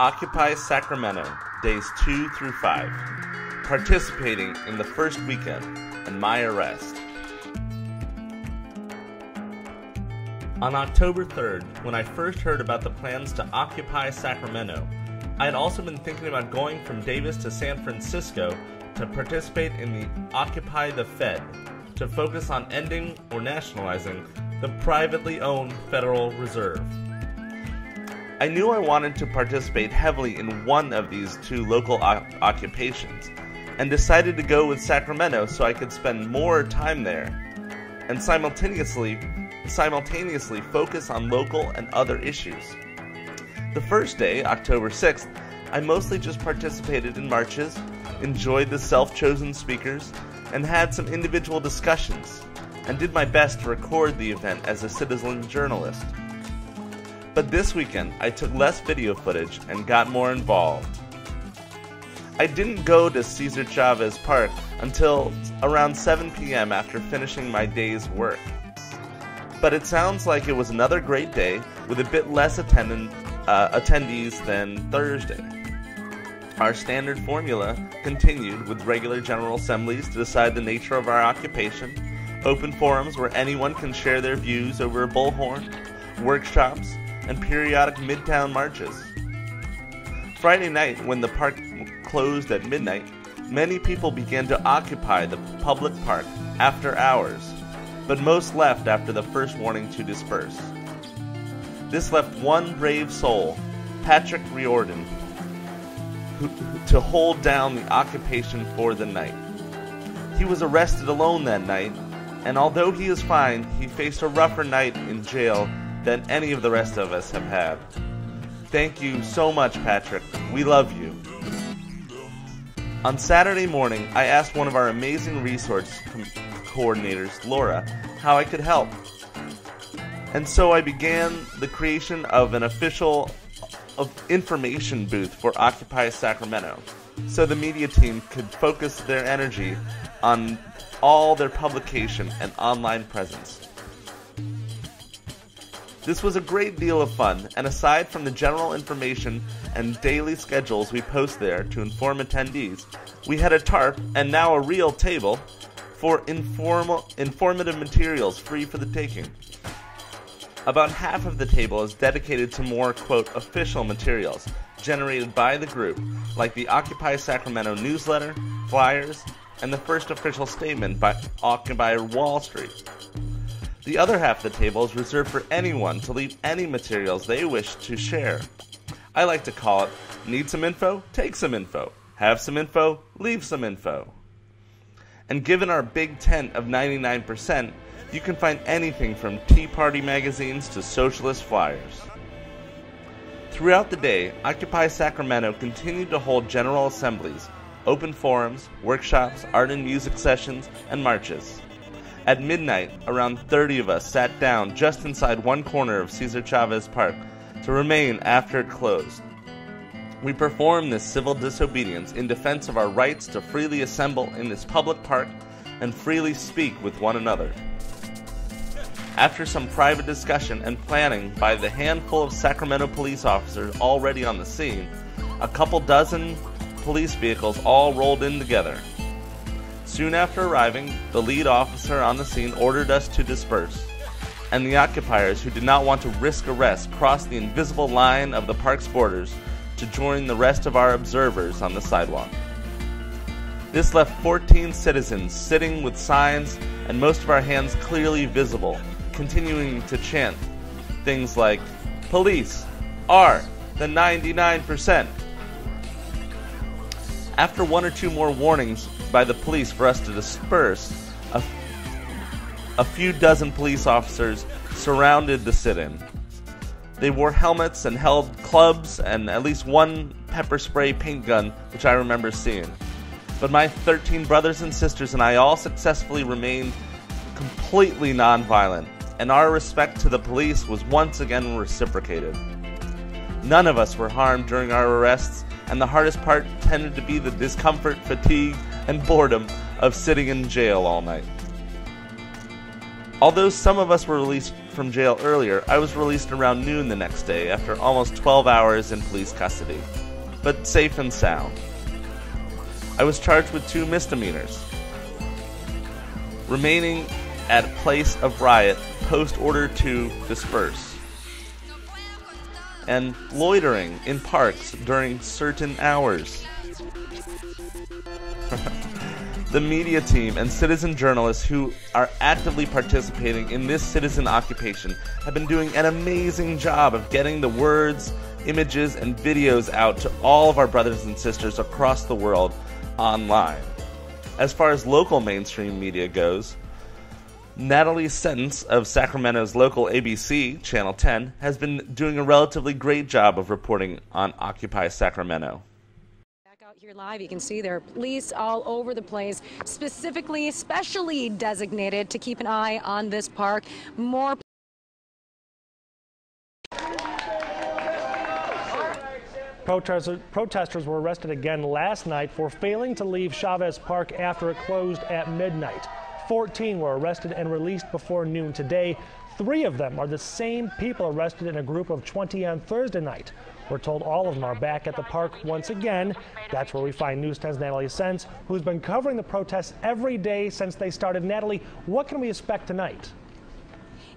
Occupy Sacramento, days 2 through 5. Participating in the first weekend and my arrest. On October 3rd, when I first heard about the plans to occupy Sacramento, I had also been thinking about going from Davis to San Francisco to participate in the Occupy the Fed, to focus on ending or nationalizing the privately owned Federal Reserve. I knew I wanted to participate heavily in one of these two local occupations, and decided to go with Sacramento so I could spend more time there, and simultaneously focus on local and other issues. The first day, October 6th, I mostly just participated in marches, enjoyed the self-chosen speakers, and had some individual discussions, and did my best to record the event as a citizen journalist. But this weekend, I took less video footage and got more involved. I didn't go to Cesar Chavez Park until around 7 p.m. after finishing my day's work. But it sounds like it was another great day with a bit less attendees than Thursday. Our standard formula continued with regular general assemblies to decide the nature of our occupation, open forums where anyone can share their views over a bullhorn, workshops, and periodic midtown marches. Friday night, when the park closed at midnight, many people began to occupy the public park after hours, but most left after the first warning to disperse. This left one brave soul, Patrick Riordan, to hold down the occupation for the night. He was arrested alone that night, and although he is fine, he faced a rougher night in jail than any of the rest of us have had. Thank you so much, Patrick. We love you. On Saturday morning, I asked one of our amazing resource coordinators, Laura, how I could help. And so I began the creation of an official information booth for Occupy Sacramento, so the media team could focus their energy on all their publication and online presence. This was a great deal of fun, and aside from the general information and daily schedules we post there to inform attendees, we had a tarp, and now a real table, for informative materials free for the taking. About half of the table is dedicated to more, quote, official materials generated by the group, like the Occupy Sacramento newsletter, flyers, and the first official statement by Occupy Wall Street. The other half of the table is reserved for anyone to leave any materials they wish to share. I like to call it, need some info? Take some info. Have some info? Leave some info. And given our big tent of 99%, you can find anything from Tea Party magazines to socialist flyers. Throughout the day, Occupy Sacramento continued to hold general assemblies, open forums, workshops, art and music sessions, and marches. At midnight, around 30 of us sat down just inside one corner of Cesar Chavez Park to remain after it closed. We performed this civil disobedience in defense of our rights to freely assemble in this public park and freely speak with one another. After some private discussion and planning by the handful of Sacramento police officers already on the scene, a couple dozen police vehicles all rolled in together. Soon after arriving, the lead officer on the scene ordered us to disperse, and the occupiers who did not want to risk arrest crossed the invisible line of the park's borders to join the rest of our observers on the sidewalk. This left 14 citizens sitting with signs and most of our hands clearly visible, continuing to chant things like, "Police are the 99%. After one or two more warnings by the police for us to disperse, a few dozen police officers surrounded the sit-in. They wore helmets and held clubs and at least one pepper spray paint gun, which I remember seeing. But my 13 brothers and sisters and I all successfully remained completely nonviolent, and our respect to the police was once again reciprocated. None of us were harmed during our arrests, and the hardest part tended to be the discomfort, fatigue, and boredom of sitting in jail all night. Although some of us were released from jail earlier, I was released around noon the next day after almost 12 hours in police custody, but safe and sound. I was charged with 2 misdemeanors: remaining at place of riot post order to disperse, and loitering in parks during certain hours. The media team and citizen journalists who are actively participating in this citizen occupation have been doing an amazing job of getting the words, images, and videos out to all of our brothers and sisters across the world online. As far as local mainstream media goes, Natalie Sentence of Sacramento's local ABC, Channel 10, has been doing a relatively great job of reporting on Occupy Sacramento. Out here live, you can see there are police all over the place, specially designated to keep an eye on this park. More Protesters were arrested again last night for failing to leave Chavez Park after it closed at midnight. 14 were arrested and released before noon today. 3 of them are the same people arrested in a group of 20 on Thursday night. We're told all of them are back at the park once again. That's where we find News 10's Natalie Sentence, who's been covering the protests every day since they started. Natalie, what can we expect tonight?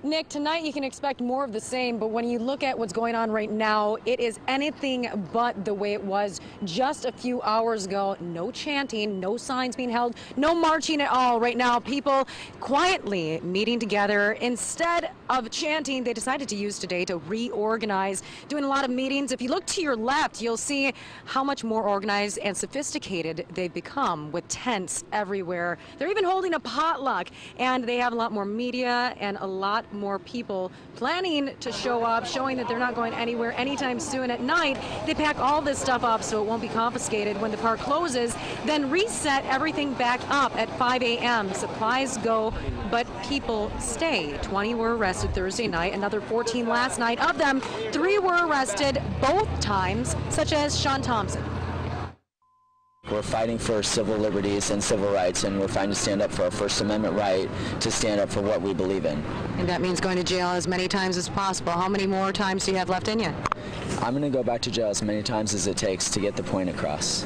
Nick, tonight you can expect more of the same, but when you look at what's going on right now, it is anything but the way it was just a few hours ago. No chanting, no signs being held, no marching at all. Right now, people quietly meeting together. Instead of chanting, they decided to use today to reorganize, doing a lot of meetings. If you look to your left, you'll see how much more organized and sophisticated they've become with tents everywhere. They're even holding a potluck, and they have a lot more media and a lot more people planning to show up, showing that they're not going anywhere anytime soon. At night, they pack all this stuff up so it won't be confiscated when the park closes, then reset everything back up at 5 a.m. Supplies go, but people stay. 20 were arrested Thursday night, another 14 last night. Of them, 3 were arrested both times, such as Sean Thompson. We're fighting for civil liberties and civil rights, and we're fighting to stand up for our First Amendment right to stand up for what we believe in. And that means going to jail as many times as possible. How many more times do you have left in you? I'm going to go back to jail as many times as it takes to get the point across.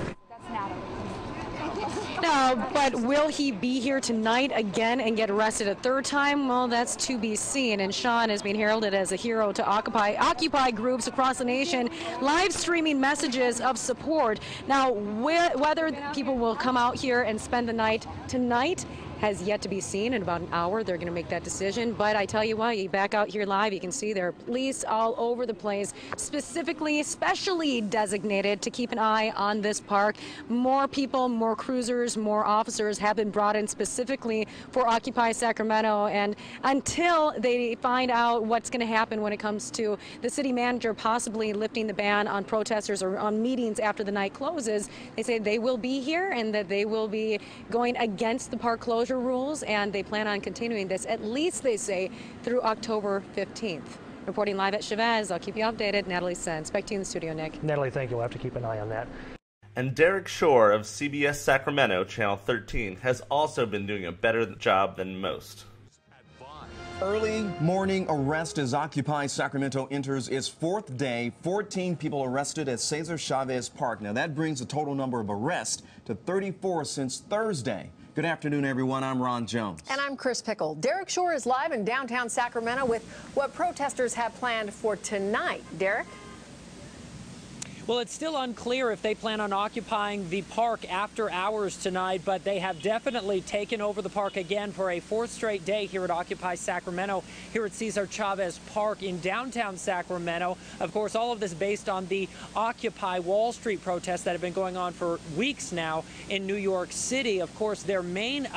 No, but will he be here tonight again and get arrested a third time? Well, that's to be seen. And Sean is being heralded as a hero to Occupy groups across the nation, live streaming messages of support. Now, whether people will come out here and spend the night tonight has yet to be seen. In about an hour, they're going to make that decision. But I tell you what, you back out here live, you can see there are police all over the place, specially designated to keep an eye on this park. More people, more cruisers, more officers have been brought in specifically for Occupy Sacramento. And until they find out what's going to happen when it comes to the city manager possibly lifting the ban on protesters or on meetings after the night closes, they say they will be here and that they will be going against the park closure rules, and they plan on continuing this, at least they say, through October 15th. Reporting live at Chavez, I'll keep you updated. Natalie Sentence. Back to you in the studio, Nick. Natalie, thank you. We'll have to keep an eye on that. And Derek Shore of CBS Sacramento, Channel 13, has also been doing a better job than most. Early morning arrest as Occupy Sacramento enters its 4th day. 14 people arrested at Cesar Chavez Park. Now that brings the total number of arrests to 34 since Thursday. Good afternoon, everyone. I'm Ron Jones. And I'm Chris Pickle. Derek Shore is live in downtown Sacramento with what protesters have planned for tonight. Derek? Well, it's still unclear if they plan on occupying the park after hours tonight, but they have definitely taken over the park again for a 4th straight day here at Occupy Sacramento, here at Cesar Chavez Park in downtown Sacramento. Of course, all of this based on the Occupy Wall Street protests that have been going on for weeks now in New York City. Of course, their main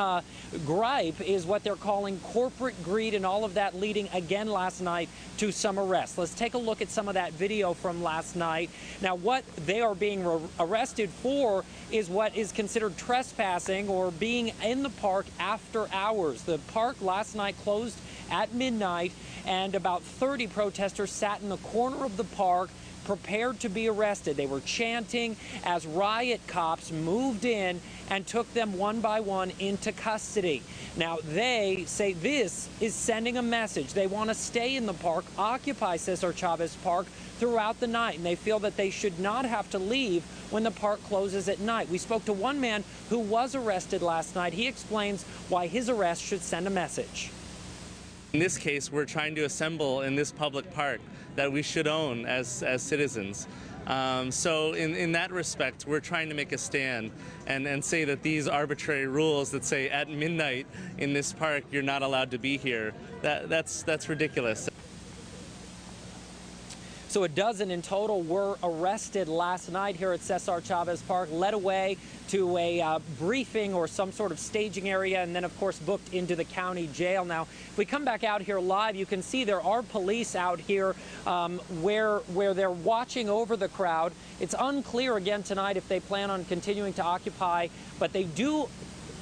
gripe is what they're calling corporate greed, and all of that leading again last night to some arrests. Let's take a look at some of that video from last night. Now, what they are being arrested for is what is considered trespassing or being in the park after hours. The park last night closed at midnight, and about 30 protesters sat in the corner of the park prepared to be arrested. They were chanting as riot cops moved in and took them one by one into custody. Now, they say this is sending a message. They want to stay in the park, occupy Cesar Chavez Park throughout the night, and they feel that they should not have to leave when the park closes at night. We spoke to one man who was arrested last night. He explains why his arrest should send a message. In this case, we're trying to assemble in this public park that we should own as citizens. So in that respect, we're trying to make a stand and say that these arbitrary rules that say at midnight in this park you're not allowed to be here, that's ridiculous. So a dozen in total were arrested last night here at Cesar Chavez Park, led away to a briefing or some sort of staging area, and then, of course, booked into the county jail. Now, if we come back out here live, you can see there are police out here where they're watching over the crowd. It's unclear again tonight if they plan on continuing to occupy, but they do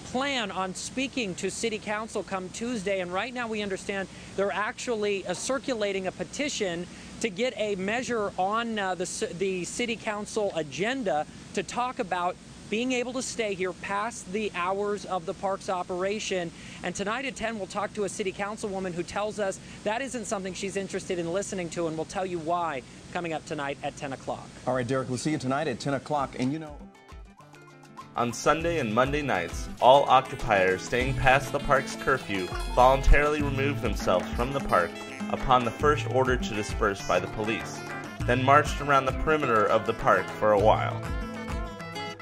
plan on speaking to City Council come Tuesday, and right now we understand they're actually circulating a petition to get a measure on the City Council agenda to talk about being able to stay here past the hours of the park's operation. And tonight at 10, we'll talk to a City Councilwoman who tells us that isn't something she's interested in listening to, and we'll tell you why coming up tonight at 10 o'clock. All right, Derek, we'll see you tonight at 10 o'clock. And you know, on Sunday and Monday nights, all occupiers staying past the park's curfew voluntarily remove themselves from the park upon the first order to disperse by the police, then marched around the perimeter of the park for a while.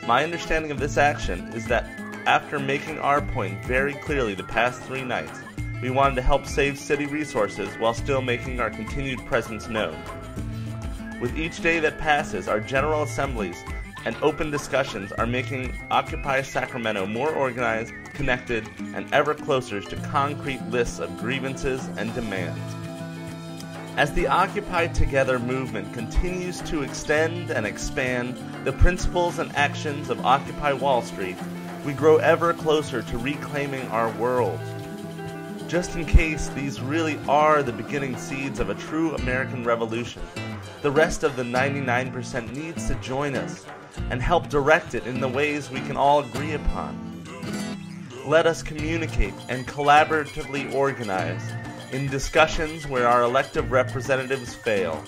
My understanding of this action is that after making our point very clearly the past 3 nights, we wanted to help save city resources while still making our continued presence known. With each day that passes, our general assemblies and open discussions are making Occupy Sacramento more organized, connected, and ever closer to concrete lists of grievances and demands. As the Occupy Together movement continues to extend and expand the principles and actions of Occupy Wall Street, we grow ever closer to reclaiming our world. Just in case these really are the beginning seeds of a true American revolution, the rest of the 99% needs to join us and help direct it in the ways we can all agree upon. Let us communicate and collaboratively organize in discussions where our elected representatives fail.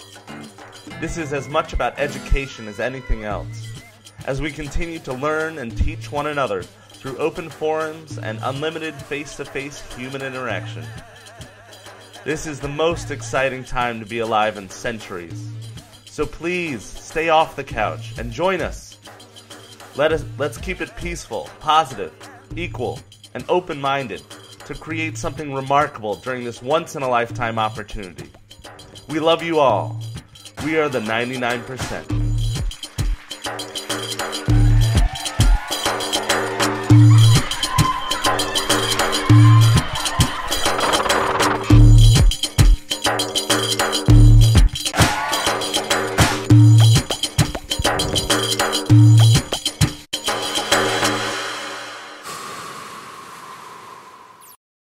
This is as much about education as anything else, as we continue to learn and teach one another through open forums and unlimited face-to-face human interaction. This is the most exciting time to be alive in centuries. So please, stay off the couch and join us. Let's keep it peaceful, positive, equal, and open-minded to create something remarkable during this once-in-a-lifetime opportunity. We love you all. We are the 99%.